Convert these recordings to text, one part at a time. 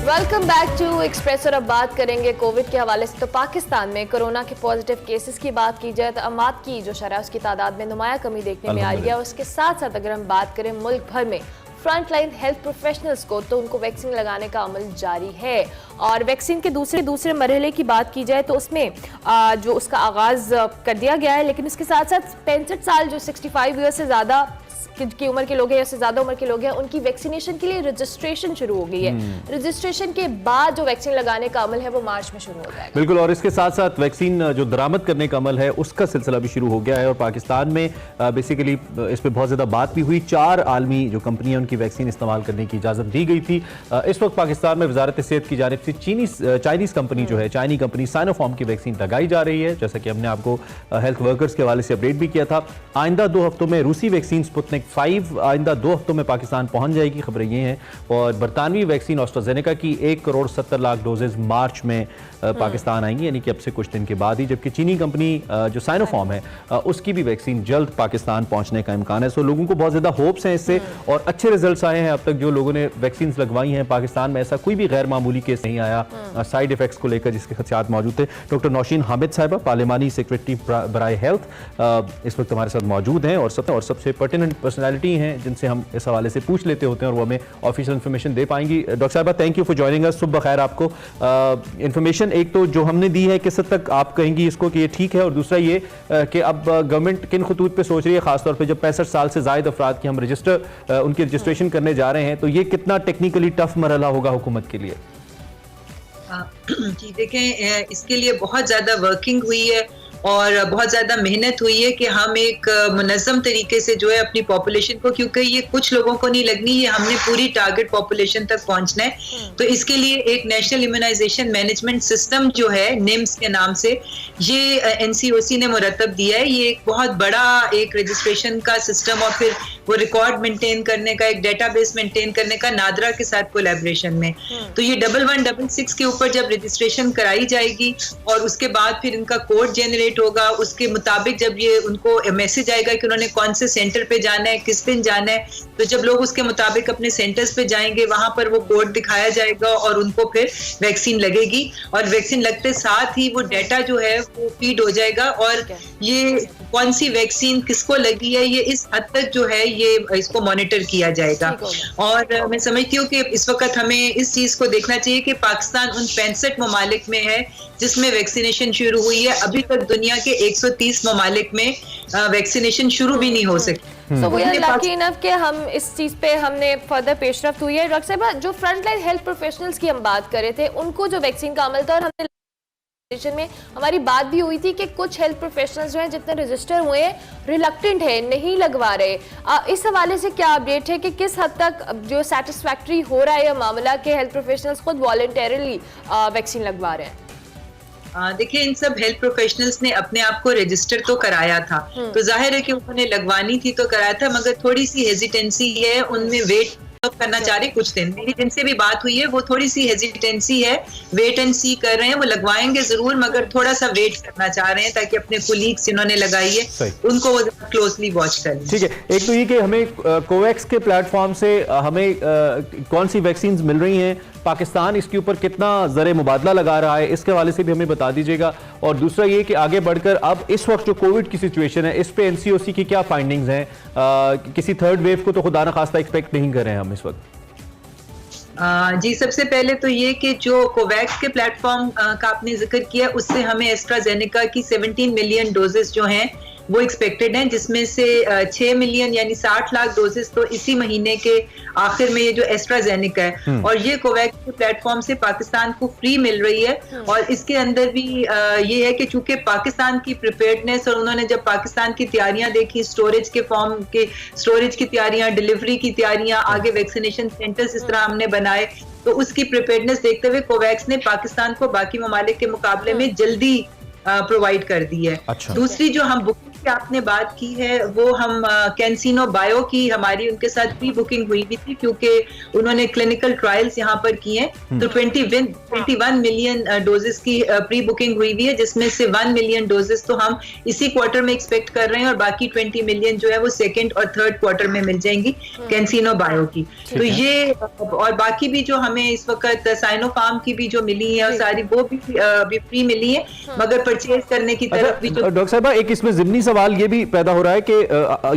Welcome back to express. और अब बात करेंगे कोविड के हवाले से। तो पाकिस्तान में कोरोना के पॉजिटिव केसेस की बात की जाए तो अमात की जो शरह उसकी तादाद में नुमाया कमी देखने में आई है। उसके साथ साथ अगर हम बात करें मुल्क भर में फ्रंट लाइन हेल्थ प्रोफेशनल्स को, तो उनको वैक्सीन लगाने का अमल जारी है। और वैक्सीन के दूसरे मरहले की बात की जाए तो उसमें जो उसका आगाज़ कर दिया गया है, लेकिन उसके साथ साथ 65 साल जो 65 ईयर से ज़्यादा की उम्र के लोग हैं या उससे ज्यादा उम्र के लोग हैं, उनकी वैक्सीनेशन के लिए रजिस्ट्रेशन शुरू हो गई है। रजिस्ट्रेशन के बाद जो वैक्सीन लगाने का अमल है वो मार्च में शुरू हो जाएगा। बिल्कुल। और इसके साथ साथ वैक्सीन जो दरामद करने का अमल है उसका सिलसिला भी शुरू हो गया है। और पाकिस्तान में बेसिकली इस पर बहुत ज्यादा बात भी हुई। 4 आलमी जो कंपनियां उनकी वैक्सीन इस्तेमाल करने की इजाजत दी गई थी। इस वक्त पाकिस्तान में वजारत सेहत की जानिब से चाइनीज कंपनी जो है, चाइनी कंपनी साइनोफार्म की वैक्सीन लगाई जा रही है, जैसा कि हमने आपको हेल्थ वर्कर्स के हवाले से अपडेट भी किया था। आइंदा 2 हफ्तों में रूसी वैक्सीन स्पुतनिक 5 आइंदा 2 हफ्तों में पाकिस्तान पहुंच जाएगी, खबरें ये हैं। और बरतानवी वैक्सीन ऑस्ट्राजेनेका की 1 करोड़ 70 लाख डोजेज मार्च में पाकिस्तान आएंगी, यानी कि अब से कुछ दिन के बाद ही। जबकि चीनी कंपनी जो साइनोफार्म है उसकी भी वैक्सीन जल्द पाकिस्तान पहुंचने का इम्कान है। सो लोगों को बहुत ज्यादा होप्स हैं इससे और अच्छे रिजल्ट्स आए हैं। अब तक जो लोगों ने वैक्सीन लगवाई हैं पाकिस्तान में ऐसा कोई भी गैर मामूली केस नहीं आया साइड इफेक्ट्स को लेकर जिसके खदशात मौजूद थे। डॉक्टर नौशीन हामिद साहिबा, पार्लिमानी सेक्रेटरी बराए हेल्थ, इस वक्त हमारे साथ मौजूद हैं और सबसे पर्टिनेंट पर्सनैलिटी हैं जिनसे हम इस हवाले से पूछ लेते होते हैं और वो हमें ऑफिशियल इन्फॉर्मेशन दे पाएंगी। डॉक्टर साहिबा, thank you for joining us. सुबह खैर आपको। इन्फॉर्मेशन एक तो जो हमने दी है किस हद तक आप कहेंगी इसको कि ये ठीक है, और दूसरा ये कि अब गवर्नमेंट किन खतूत पे सोच रही है, खासतौर पे जब 65 साल से ज़ायद अफराद की हम उनकी रजिस्ट्रेशन करने जा रहे हैं, तो ये कितना टेक्निकली टफ मरहला होगा हुकूमत के लिए? जी देखें, इसके लिए बहुत ज़्यादा वर्किंग हुई है और बहुत ज़्यादा मेहनत हुई है कि हम एक मुनज़्ज़म तरीके से जो है अपनी पॉपुलेशन को, क्योंकि ये कुछ लोगों को नहीं लगनी, ये हमने पूरी टारगेट पॉपुलेशन तक पहुंचना है। तो इसके लिए एक नेशनल इम्यूनाइजेशन मैनेजमेंट सिस्टम जो है निम्स के नाम से, ये एनसीओसी ने मुरतब दिया है। ये एक बहुत बड़ा एक रजिस्ट्रेशन का सिस्टम और फिर वो रिकॉर्ड मेंटेन करने का, एक डेटाबेस मेंटेन करने का नादरा के साथ कोलैबोरेशन में। तो ये 1166 के ऊपर जब रजिस्ट्रेशन कराई जाएगी और उसके बाद फिर इनका कोड जनरेट होगा, उसके मुताबिक जब ये उनको मैसेज आएगा कि उन्होंने कौन से सेंटर पे जाना है, किस दिन जाना है, तो जब लोग उसके मुताबिक अपने सेंटर्स पे जाएंगे वहां पर वो कोड दिखाया जाएगा और उनको फिर वैक्सीन लगेगी। और वैक्सीन लगते साथ ही वो डाटा जो है वो फीड हो जाएगा और ये कौन सी वैक्सीन किसको लगी है ये इस हद तक जो है ये इसको मॉनिटर किया जाएगा। और मैं समझती हूँ कि इस वक्त हमें इस चीज को देखना चाहिए कि पाकिस्तान उन 65 ममालिक में है जिसमें वैक्सीनेशन शुरू हुई है। अभी तक दुनिया के 130 ममालिक में वैक्सीनेशन शुरू भी नहीं हो सकी। So we are lucky enough कि हम इस चीज पे हमने फर्दर पेशरफ्त हुई है। डॉक्टर साहिबा, जो फ्रंट लाइन हेल्थ प्रोफेशनल्स की हम बात कर रहे थे, उनको जो वैक्सीन का अमल था, और हमने में हमारी बात भी हुई थी कि कुछ हेल्थ प्रोफेशनल्स जो हैं जितने रजिस्टर हुए हैं रिलक्टेंट है, नहीं लगवा रहे। इस हवाले से क्या अपडेट है कि किस हद तक जो सेटिस्फैक्ट्री हो रहा है यह मामला कि हेल्थ प्रोफेशनल्स खुद वॉलंटरली वैक्सीन लगवा रहे हैं? देखिए, इन सब हेल्थ प्रोफेशनल्स ने अपने आप को रजिस्टर तो कराया था, तो जाहिर है कि उन्होंने लगवानी थी तो कराया था, मगर थोड़ी सी हेजिटेंसी है, उनमें वेट करना चाह रहे कुछ दिन। मेरी जिनसे भी बात हुई है वो थोड़ी सी हेजिटेंसी है, वेट एंड सी कर रहे हैं। वो लगवाएंगे जरूर मगर थोड़ा सा वेट करना चाह रहे हैं ताकि अपने कोलीग्स जिन्होंने लगाई है उनको वो क्लोजली वॉच करें। ठीक है, एक तो ये कि हमें कोवैक्स के प्लेटफॉर्म से हमें कौन सी वैक्सीन मिल रही हैं, पाकिस्तान इसके ऊपर कितना ज़र मुबादला लगा रहा है, इसके हवाले से भी हमें बता दीजिएगा। और दूसरा ये कि आगे बढ़कर अब इस वक्त जो कोविड की सिचुएशन है इस पे एनसीओसी की क्या फाइंडिंग्स हैं? किसी थर्ड वेव को तो खुदा न खास्ता एक्सपेक्ट नहीं कर रहे हैं हम इस वक्त। जी, सबसे पहले तो ये कि जो कोवैक्स के प्लेटफॉर्म का आपने जिक्र किया उससे हमें एस्ट्राजेनेका की 17 मिलियन डोजेस जो हैं वो एक्सपेक्टेड हैं, जिसमें से 6 मिलियन यानी 60 लाख डोजेस तो इसी महीने के आखिर में ये जो एस्ट्राजेनेका है और ये कोवैक्स के प्लेटफॉर्म से पाकिस्तान को फ्री मिल रही है। और इसके अंदर भी ये है कि चूंकि पाकिस्तान की प्रिपेयर्डनेस और उन्होंने जब पाकिस्तान की तैयारियां देखी, स्टोरेज के फॉर्म के स्टोरेज की तैयारियां, डिलीवरी की तैयारियां, आगे वैक्सीनेशन सेंटर्स इस तरह हमने बनाए, तो उसकी प्रिपेयर्डनेस देखते हुए कोवैक्स ने पाकिस्तान को बाकी ममालिक के मुकाबले में जल्दी प्रोवाइड कर दी है। अच्छा। दूसरी जो हम बुकिंग की आपने बात की है वो हम कैंसिनो बायो की हमारी उनके साथ प्री बुकिंग हुई भी थी, क्योंकि उन्होंने क्लिनिकल ट्रायल्स यहाँ पर किए हैं। तो 21 मिलियन डोजेस की प्री बुकिंग हुई हुई है, जिसमें से 1 मिलियन डोजेस तो हम इसी क्वार्टर में एक्सपेक्ट कर रहे हैं और बाकी 20 मिलियन जो है वो सेकेंड और थर्ड क्वार्टर में मिल जाएंगी कैंसिनो बायो की। तो ये और बाकी भी जो हमें इस वक्त साइनोफार्म की भी जो मिली है और सारी वो भी फ्री मिली है, मगर परचेज करने की तरफ भी। डॉक्टर साहबा, एक इसमें ज़िमनी सवाल ये भी पैदा हो रहा है कि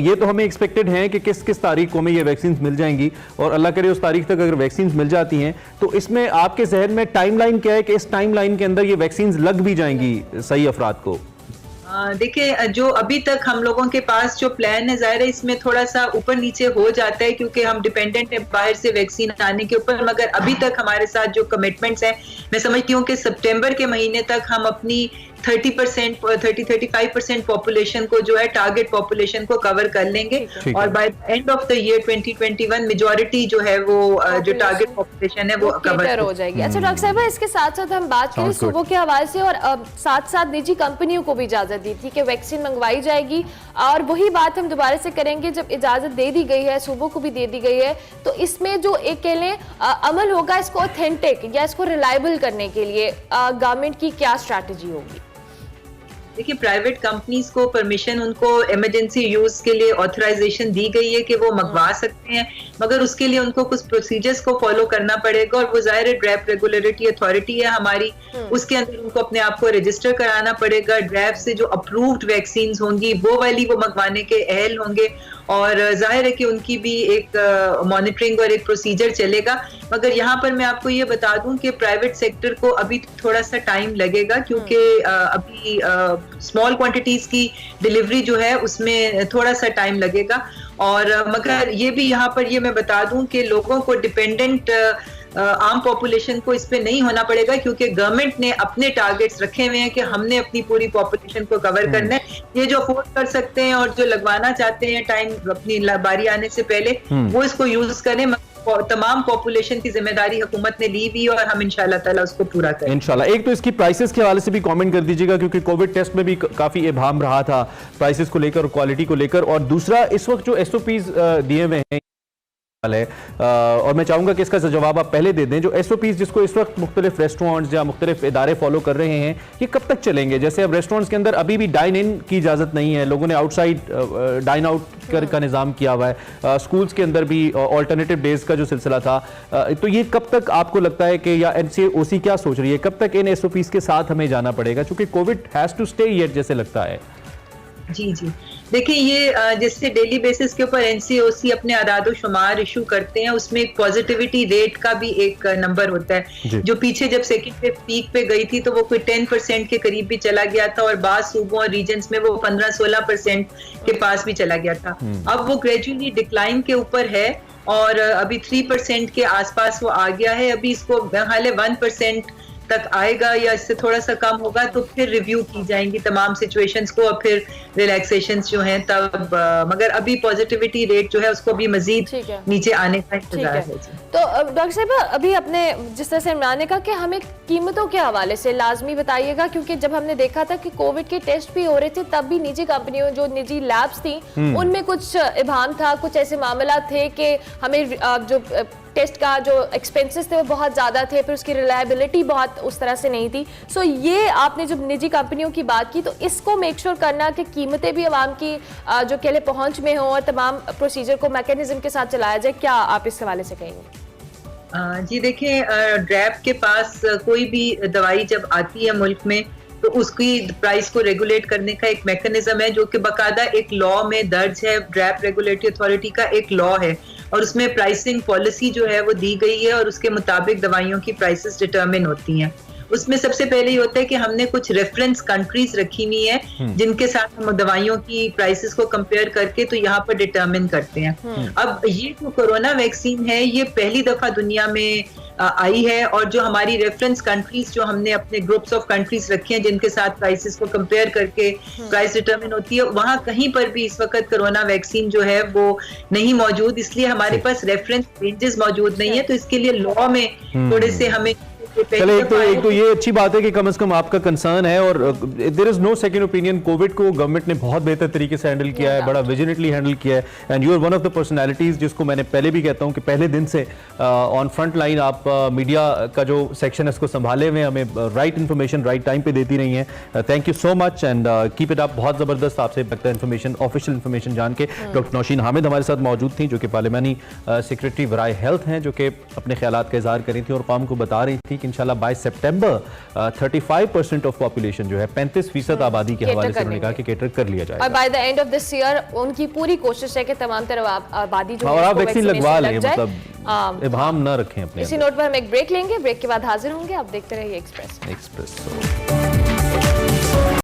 ये तो हमें एक्सपेक्टेड है कि किस किस तारीख को हमें ये वैक्सीन मिल जाएंगी, और अल्लाह करे उस तारीख तक अगर वैक्सीन मिल जाती हैं तो इसमें आपके जहन में टाइमलाइन क्या है कि इस टाइमलाइन के अंदर ये वैक्सीन लग भी जाएंगी सही अफराद को? देखिए, जो अभी तक हम लोगों के पास जो प्लान है, जाहिर है इसमें थोड़ा सा ऊपर नीचे हो जाता है क्योंकि हम डिपेंडेंट है बाहर से वैक्सीन आने के ऊपर, मगर अभी तक हमारे साथ जो कमिटमेंट्स हैं, मैं समझती हूँ कि सितंबर के महीने तक हम अपनी 30-35% पॉपुलेशन को जो है टारगेट पॉपुलेशन को कवर कर लेंगे और by end of the year 2021 majority जो है वो जो टारगेट पॉपुलेशन है वो कवर हो जाएगी। अच्छा डॉक्टर साहब, इसके साथ साथ हम बात करें सूबों के हवाले से, और साथ साथ निजी कंपनियों को भी इजाजत दी थी कि वैक्सीन मंगवाई जाएगी, और वही बात हम दोबारा से करेंगे जब इजाजत दे दी गई है, सूबों को भी दे दी गई है, तो इसमें जो एक कह लें अमल होगा इसको ऑथेंटिक या इसको रिलायबल करने के लिए गवर्नमेंट की क्या स्ट्रैटेजी होगी? देखिए, प्राइवेट कंपनीज को परमिशन, उनको इमरजेंसी यूज के लिए ऑथराइजेशन दी गई है कि वो मंगवा सकते हैं, मगर उसके लिए उनको कुछ प्रोसीजर्स को फॉलो करना पड़ेगा, और वो जाहिर है ड्रैफ्ट रेगुलेटरी अथॉरिटी है हमारी, उसके अंदर उनको अपने आप को रजिस्टर कराना पड़ेगा। ड्रैफ्ट से जो अप्रूव्ड वैक्सीन होंगी वो वाली वो मंगवाने के अहल होंगे, और जाहिर है कि उनकी भी एक मॉनिटरिंग और एक प्रोसीजर चलेगा। मगर यहाँ पर मैं आपको ये बता दूं कि प्राइवेट सेक्टर को अभी थोड़ा सा टाइम लगेगा, क्योंकि अभी स्मॉल क्वांटिटीज की डिलीवरी जो है उसमें थोड़ा सा टाइम लगेगा। और मगर ये भी यहाँ पर ये मैं बता दूं कि लोगों को डिपेंडेंट आम पॉपुलेशन को इस पे नहीं होना पड़ेगा, क्योंकि गवर्नमेंट ने अपने टारगेट्स रखे हुए हैं कि हमने अपनी पूरी पॉपुलेशन को कवर करना है। ये जो अफोर्ड कर सकते हैं और जो लगवाना चाहते हैं टाइम अपनी बारी आने से पहले, वो इसको यूज करें। तमाम पॉपुलेशन की जिम्मेदारी हुकूमत ने ली हुई और हम इंशाल्लाह ताला उसको पूरा करें इंशाल्लाह। एक तो इसकी प्राइसेस के हवाले से भी कमेंट कर दीजिएगा, क्योंकि कोविड टेस्ट में भी काफी इबाम रहा था प्राइसेस को लेकर और क्वालिटी को लेकर, और दूसरा इस वक्त जो SOPs दिए हुए हैं है, और मैं चाहूंगा कि इसका जवाब आप पहले दे दें। जो SOPs जिसको इस वक्त मुख्तलिफ रेस्टोरेंट्स या मुख्तलिफ इदारे फॉलो कर रहे हैं, ये कब तक चलेंगे? जैसे अब रेस्टोरेंट्स के अंदर अभी भी डाइन इन की इजाज़त नहीं है, लोगों ने आउटसाइड डाइन आउट का निज़ाम किया हुआ है, स्कूल्स के अंदर भी ऑल्टरनेटिव डेज का जो सिलसिला था, तो ये कब तक आपको लगता है कि, या NCOC क्या सोच रही है, कब तक इन SOPs के साथ हमें जाना पड़ेगा, क्योंकि Covid has to stay yet जैसे लगता है? जी जी, देखिए, ये जिससे डेली बेसिस के ऊपर NCOC अपने आदाद शुमार इशू करते हैं, उसमें एक पॉजिटिविटी रेट का भी एक नंबर होता है, जो पीछे जब सेकंड वेव पीक पे गई थी तो वो कोई 10% के करीब भी चला गया था, और बाद सूबों और रीजन्स में वो 15-16% के पास भी चला गया था। अब वो ग्रेजुअली डिक्लाइन के ऊपर है और अभी 3% के आसपास वो आ गया है। अभी इसको हाल 1% तक आएगा या इससे थोड़ा सा कम होगा तो फिर रिव्यू की जाएंगी तमाम सिचुएशंस को, और फिर रिलैक्सेशंस जो हैं तब, मगर अभी पॉजिटिविटी रेट जो है उसको भी मजीद नीचे आने का इंतजार है। तो डॉक्टर साहब, अभी अपने जिस तरह से इमरान ने कहा कि हमें कीमतों के हवाले से लाजमी बताइएगा, क्योंकि जब हमने देखा था कि कोविड के टेस्ट भी हो रहे थे तब भी निजी कंपनियों, जो निजी लैब्स थी, उनमें कुछ इबाम था, कुछ ऐसे मामला थे कि हमें जो टेस्ट का जो एक्सपेंसेस थे वो बहुत ज़्यादा थे, फिर उसकी रिलायबिलिटी बहुत उस तरह से नहीं थी। सो ये आपने जब निजी कंपनियों की बात की, तो इसको मेक श्योर करना कि कीमतें भी आवाम की जो कहले पहुंच में हो और तमाम प्रोसीजर को मैकेनिज्म के साथ चलाया जाए, क्या आप इस हवाले से कहेंगे? जी देखिए, ड्रैप के पास कोई भी दवाई जब आती है मुल्क में तो उसकी प्राइस को रेगुलेट करने का एक मैकेनिज्म है, जो कि बाकायदा एक लॉ में दर्ज है। ड्रैप रेगुलेटरी अथॉरिटी का एक लॉ है और उसमें प्राइसिंग पॉलिसी जो है वो दी गई है और उसके मुताबिक दवाइयों की प्राइसेस डिटरमिन होती हैं। उसमें सबसे पहले ये होता है कि हमने कुछ रेफरेंस कंट्रीज रखी हुई है जिनके साथ हम दवाइयों की प्राइसेस को कंपेयर करके तो यहाँ पर डिटरमिन करते हैं। अब ये जो कोरोना वैक्सीन है ये पहली दफा दुनिया में आई है और जो हमारी रेफरेंस कंट्रीज जो हमने अपने ग्रुप्स ऑफ कंट्रीज रखे हैं जिनके साथ प्राइसेस को कंपेयर करके प्राइस डिटरमिन होती है, वहां कहीं पर भी इस वक्त कोरोना वैक्सीन जो है वो नहीं मौजूद, इसलिए हमारे पास रेफरेंस रेंजेस मौजूद नहीं है। तो इसके लिए लॉ में थोड़े से हमें चले, एक तो ये अच्छी बात है कि कम से कम आपका कंसर्न है और there is no second opinion. Covid को गवर्नमेंट ने बहुत बेहतर तरीके से हैंडल किया है, बड़ा विजिलेंटली हैंडल किया है, and you are one of the personalities जिसको मैंने पहले भी कहता हूं कि पहले दिन से ऑन फ्रंट लाइन आप मीडिया का जो सेक्शन है उसको संभाले हुए, हमें राइट इन्फॉर्मेशन राइट टाइम पे देती रही हैं। Thank you so much and keep it up. बहुत जबरदस्त आपसे लगता है इन्फॉर्मेशन, ऑफिशियल इन्फॉर्मेशन जान के। डॉक्टर नौशीन हामिद हमारे साथ मौजूद थी, जो कि पार्लियामानी सेक्रेटरी वराए हेल्थ हैं, जो कि अपने ख्यालात का इजहार कर रही थी और कौम को बता रही थी कि इंशाल्लाह बाय सितंबर 35% ऑफ पॉपुलेशन जो है 35% आबादी के हवाले से उन्होंने कहा कि केटर कर लिया जाएगा। और by the end of this year उनकी पूरी कोशिश है कि तमाम तरह आबादी जो और है आप वैक्सीन लगवा लें, लग जाए। मतलब इबहम ना रखें अपने। इसी नोट पर हम एक ब्रेक लेंगे, ब्रेक के बाद हाजिर होंगे। आप देखते रहिए एक्सप्रेस।